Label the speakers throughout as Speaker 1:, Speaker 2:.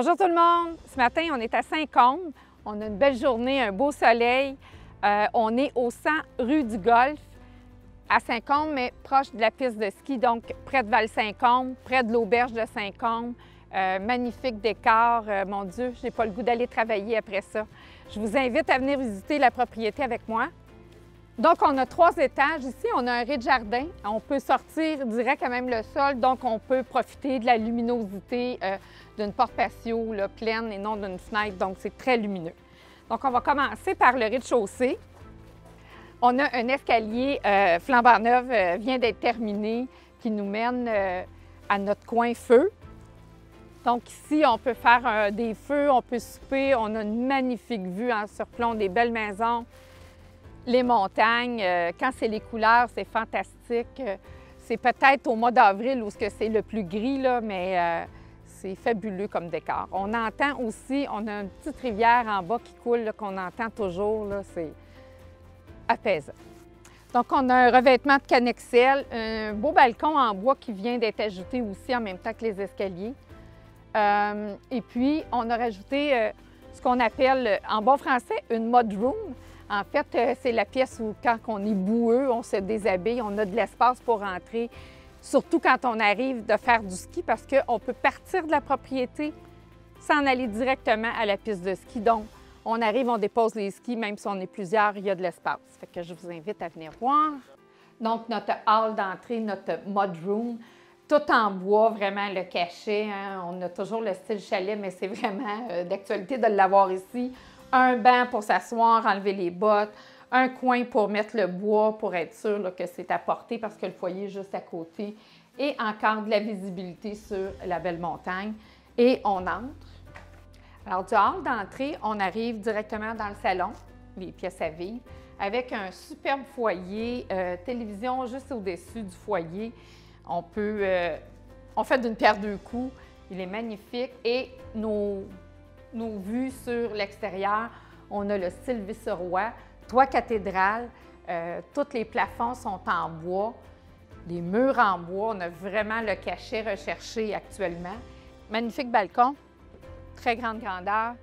Speaker 1: Bonjour tout le monde! Ce matin, on est à Saint-Côme. On a une belle journée, un beau soleil. On est au 100 rue du Golfe, à Saint-Côme, mais proche de la piste de ski, donc près de Val-Saint-Côme, près de l'auberge de Saint-Côme. Magnifique décor. Mon Dieu, je n'ai pas le goût d'aller travailler après ça. Je vous invite à venir visiter la propriété avec moi. Donc, on a 3 étages ici. On a un rez-de-jardin. On peut sortir direct à même le sol, donc on peut profiter de la luminosité d'une porte patio là, pleine et non d'une fenêtre, donc c'est très lumineux. Donc, on va commencer par le rez-de-chaussée. On a un escalier flambant neuf, vient d'être terminé, qui nous mène à notre coin feu. Donc ici, on peut faire des feux, on peut souper. On a une magnifique vue en surplomb, des belles maisons. Les montagnes, quand c'est les couleurs, c'est fantastique. C'est peut-être au mois d'avril où c'est le plus gris, là, mais c'est fabuleux comme décor. On entend aussi, on a une petite rivière en bas qui coule, qu'on entend toujours, c'est apaisant. Donc, on a un revêtement de cannexelle, un beau balcon en bois qui vient d'être ajouté aussi en même temps que les escaliers. Et puis, on a rajouté ce qu'on appelle, en bon français, une mud room. En fait, c'est la pièce où, quand on est boueux, on se déshabille, on a de l'espace pour rentrer, surtout quand on arrive de faire du ski, parce qu'on peut partir de la propriété sans aller directement à la piste de ski. Donc, on arrive, on dépose les skis, même si on est plusieurs, il y a de l'espace. Fait que je vous invite à venir voir. Donc, notre hall d'entrée, notre mud room, tout en bois, vraiment le cachet. Hein? On a toujours le style chalet, mais c'est vraiment d'actualité de l'avoir ici. Un banc pour s'asseoir, enlever les bottes, un coin pour mettre le bois pour être sûr là, que c'est à portée parce que le foyer est juste à côté et encore de la visibilité sur la belle montagne. Et on entre. Alors, du hall d'entrée, on arrive directement dans le salon, les pièces à vivre, avec un superbe foyer, télévision juste au-dessus du foyer. On fait d'une pierre deux coups. Il est magnifique et nos vues sur l'extérieur, on a le style viceroy, toit cathédrale, tous les plafonds sont en bois, les murs en bois, on a vraiment le cachet recherché actuellement. Magnifique balcon, très grande grandeur.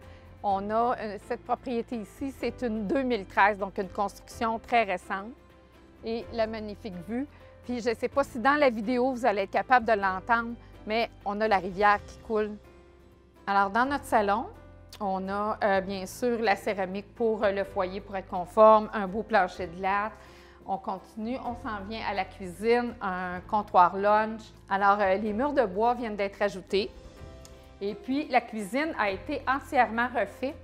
Speaker 1: On a cette propriété ici, c'est une 2013, donc une construction très récente et la magnifique vue. Puis je ne sais pas si dans la vidéo, vous allez être capable de l'entendre, mais on a la rivière qui coule. Alors, dans notre salon, on a bien sûr la céramique pour le foyer pour être conforme, un beau plancher de latte. On continue, on s'en vient à la cuisine, un comptoir lunch. Alors, les murs de bois viennent d'être ajoutés. Et puis, la cuisine a été entièrement refaite.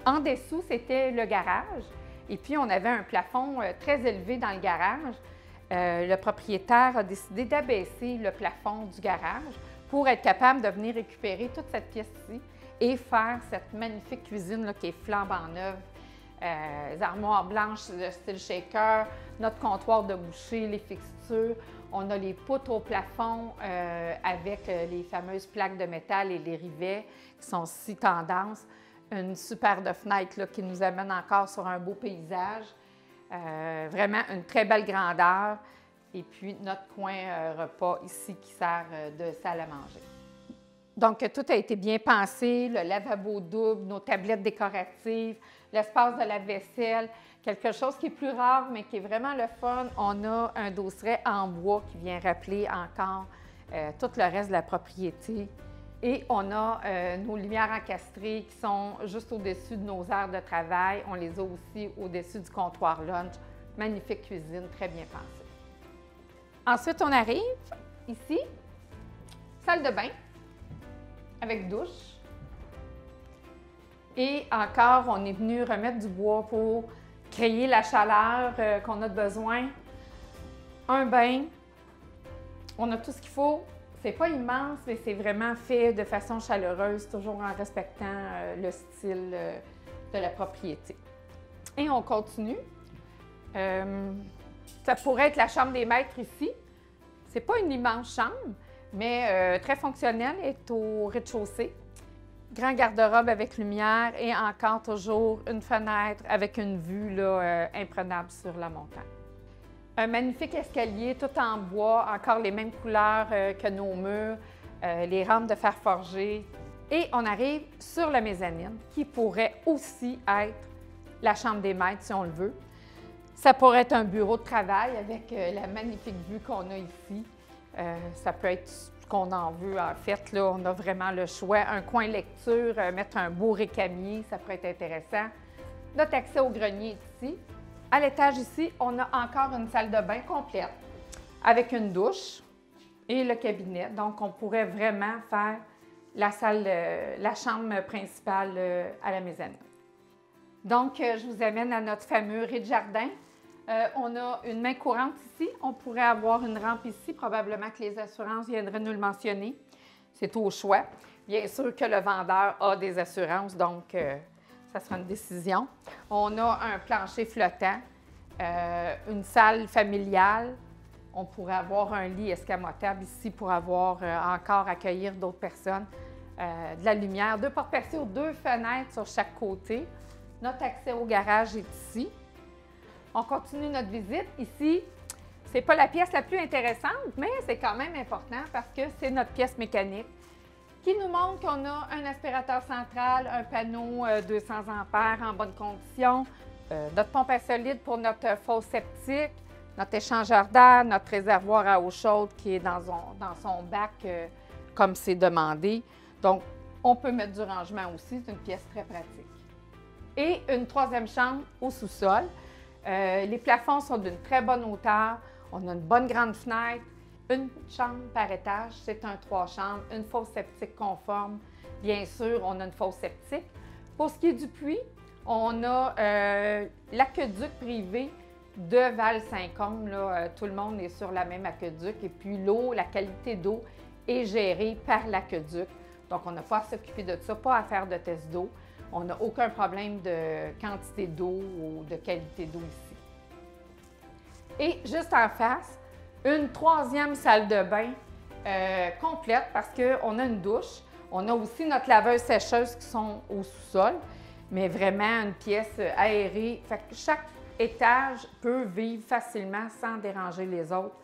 Speaker 1: En dessous, c'était le garage. Et puis, on avait un plafond très élevé dans le garage. Le propriétaire a décidé d'abaisser le plafond du garage pour être capable de venir récupérer toute cette pièce-ci et faire cette magnifique cuisine là, qui est flambant neuve. Les armoires blanches de style shaker, notre comptoir de boucher, les fixtures. On a les poutres au plafond avec les fameuses plaques de métal et les rivets qui sont si tendance. Une super de fenêtre là, qui nous amène encore sur un beau paysage. Vraiment une très belle grandeur. Et puis notre coin repas ici qui sert de salle à manger. Donc tout a été bien pensé, le lavabo double, nos tablettes décoratives, l'espace de la vaisselle, quelque chose qui est plus rare mais qui est vraiment le fun. On a un dosseret en bois qui vient rappeler encore tout le reste de la propriété. Et on a nos lumières encastrées qui sont juste au-dessus de nos heures de travail. On les a aussi au-dessus du comptoir lunch. Magnifique cuisine, très bien pensée. Ensuite, on arrive ici, salle de bain avec douche. Et encore, on est venu remettre du bois pour créer la chaleur qu'on a besoin. Un bain, on a tout ce qu'il faut. C'est pas immense, mais c'est vraiment fait de façon chaleureuse, toujours en respectant le style de la propriété. Et on continue. Ça pourrait être la chambre des maîtres ici. C'est pas une immense chambre, mais très fonctionnelle, elle est au rez-de-chaussée. Grand garde-robe avec lumière et encore toujours une fenêtre avec une vue là, imprenable sur la montagne. Un magnifique escalier tout en bois, encore les mêmes couleurs que nos murs, les rampes de fer forgé. Et on arrive sur la mezzanine, qui pourrait aussi être la chambre des maîtres, si on le veut. Ça pourrait être un bureau de travail avec la magnifique vue qu'on a ici. Ça peut être ce qu'on en veut, en fait. Là, on a vraiment le choix. Un coin lecture, mettre un beau récamier, ça pourrait être intéressant. Notre accès au grenier est ici. À l'étage ici, on a encore une salle de bain complète avec une douche et le cabinet. Donc, on pourrait vraiment faire la chambre principale à la mezzanine. Donc, je vous amène à notre fameux rez-de-jardin. On a une main courante ici. On pourrait avoir une rampe ici. Probablement que les assurances viendraient nous le mentionner. C'est au choix. Bien sûr que le vendeur a des assurances, donc ça sera une décision. On a un plancher flottant, une salle familiale. On pourrait avoir un lit escamotable ici pour avoir encore accueillir d'autres personnes. De la lumière, 2 portes percées, 2 fenêtres sur chaque côté. Notre accès au garage est ici. On continue notre visite. Ici, ce n'est pas la pièce la plus intéressante, mais c'est quand même important parce que c'est notre pièce mécanique qui nous montre qu'on a un aspirateur central, un panneau 200 ampères en bonne condition, notre pompe à solide pour notre fosse septique, notre échangeur d'air, notre réservoir à eau chaude qui est dans son bac comme c'est demandé. Donc, on peut mettre du rangement aussi, c'est une pièce très pratique. Et une 3e chambre au sous-sol. Les plafonds sont d'une très bonne hauteur. On a une bonne grande fenêtre. Une chambre par étage, c'est un 3 chambres. Une fosse septique conforme. Bien sûr, on a une fosse septique. Pour ce qui est du puits, on a l'aqueduc privé de Val-Saint-Côme. Tout le monde est sur la même aqueduc. Et puis l'eau, la qualité d'eau est gérée par l'aqueduc. Donc, on n'a pas à s'occuper de ça, pas à faire de test d'eau. On n'a aucun problème de quantité d'eau ou de qualité d'eau ici. Et juste en face, une 3e salle de bain complète parce qu'on a une douche. On a aussi notre laveuse-sécheuse qui sont au sous-sol, mais vraiment une pièce aérée. Fait que chaque étage peut vivre facilement sans déranger les autres.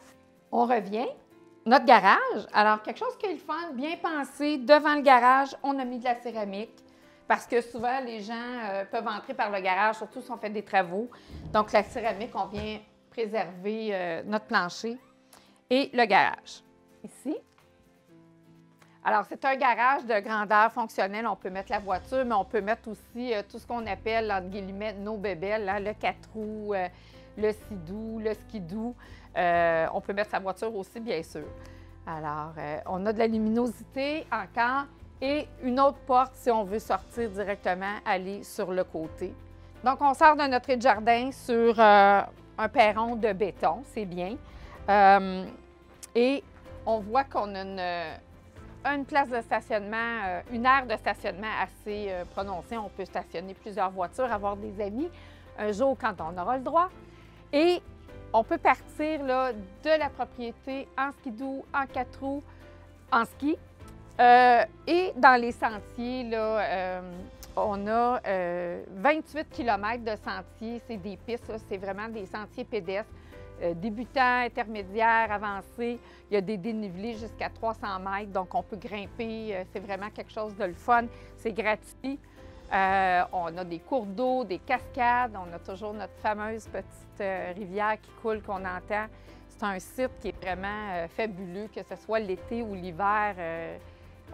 Speaker 1: On revient. Notre garage, alors quelque chose qui est le fun, bien pensé, devant le garage, on a mis de la céramique parce que souvent les gens peuvent entrer par le garage, surtout si on fait des travaux. Donc la céramique, on vient préserver notre plancher et le garage. Ici. Alors c'est un garage de grandeur fonctionnelle, on peut mettre la voiture, mais on peut mettre aussi tout ce qu'on appelle, entre guillemets, nos bébelles, hein, le 4 roues, le sidou, le skidoo. On peut mettre sa voiture aussi, bien sûr. Alors, on a de la luminosité encore et une autre porte si on veut sortir directement, aller sur le côté. Donc, on sort de notre rez-de-jardin sur un perron de béton, c'est bien. Et on voit qu'on a une place de stationnement, une aire de stationnement assez prononcée. On peut stationner plusieurs voitures, avoir des amis un jour quand on aura le droit. Et on peut partir là, de la propriété en skidoo, en 4 roues, en ski. Et dans les sentiers, là, on a 28 km de sentiers. C'est des pistes, c'est vraiment des sentiers pédestres. Débutants, intermédiaires, avancés. Il y a des dénivelés jusqu'à 300 mètres, donc on peut grimper. C'est vraiment quelque chose de le fun. C'est gratuit. On a des cours d'eau, des cascades. On a toujours notre fameuse petite rivière qui coule qu'on entend. C'est un site qui est vraiment fabuleux, que ce soit l'été ou l'hiver.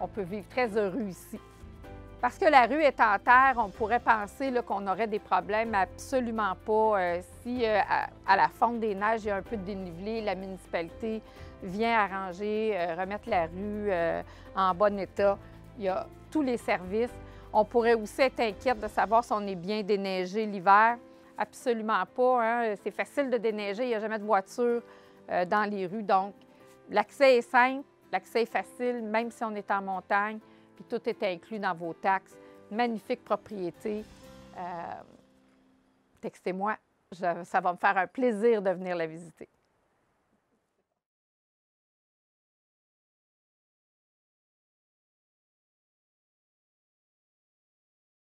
Speaker 1: On peut vivre très heureux ici. Parce que la rue est en terre, on pourrait penser qu'on aurait des problèmes. Absolument pas. Si à la fonte des neiges, il y a un peu de dénivelé, la municipalité vient arranger, remettre la rue en bon état. Il y a tous les services. On pourrait aussi être inquiète de savoir si on est bien déneigé l'hiver. Absolument pas. Hein? C'est facile de déneiger, il n'y a jamais de voiture dans les rues. Donc, l'accès est simple, l'accès est facile, même si on est en montagne. Puis tout est inclus dans vos taxes. Magnifique propriété. Textez-moi, ça va me faire un plaisir de venir la visiter.